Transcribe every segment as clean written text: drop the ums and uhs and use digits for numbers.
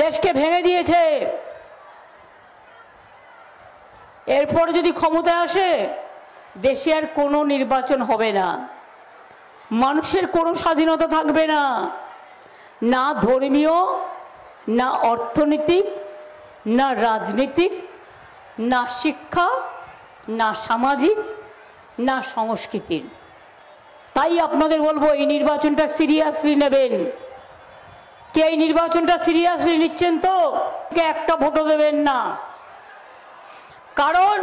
দেশকে ভেঙে দিয়েছে। এরপরে যদি ক্ষমতায় আসে দেশে আর কোনো নির্বাচন হবে না, মানুষের কোনো স্বাধীনতা থাকবে না, না ধর্মীয়, না অর্থনৈতিক, না রাজনৈতিক, না শিক্ষা, না সামাজিক, না সংস্কৃতির। তাই আপনাদের বলবো এই নির্বাচনটা সিরিয়াসলি নেবেন। কে এই নির্বাচনটা সিরিয়াসলি নিচ্ছেন তো? কে একটা ভোটও দেবেন না। কারণ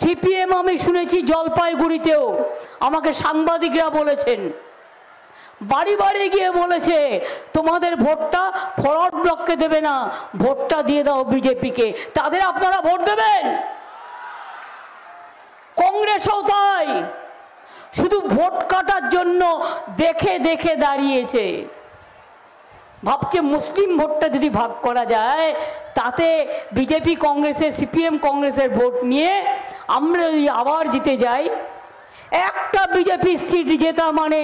সিপিএম আমি শুনেছি জলপাইগুড়িতেও আমাকে সাংবাদিকরা বলেছেন, বাড়ি বাড়ি গিয়ে বলেছে তোমাদের ভোটটা ফরওয়ার্ড ব্লককে দেবে না, ভোটটা দিয়ে দাও বিজেপিকে। তাদের আপনারা ভোট দেবেন? কংগ্রেসও তাই, শুধু ভোট কাটার জন্য দেখে দেখে দাঁড়িয়েছে। ভাবছে মুসলিম ভোটটা যদি ভাগ করা যায় তাতে বিজেপি কংগ্রেসের, সিপিএম কংগ্রেসের ভোট নিয়ে আমরা যদি আবার জিতে যাই, একটা বিজেপির সিট জেতা মানে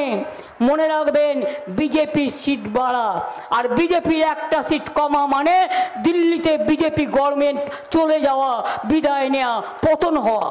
মনে রাখবেন বিজেপির সিট বাড়া, আর বিজেপির একটা সিট কমা মানে দিল্লিতে বিজেপি গভর্নমেন্ট চলে যাওয়া, বিদায় নেওয়া, পতন হওয়া।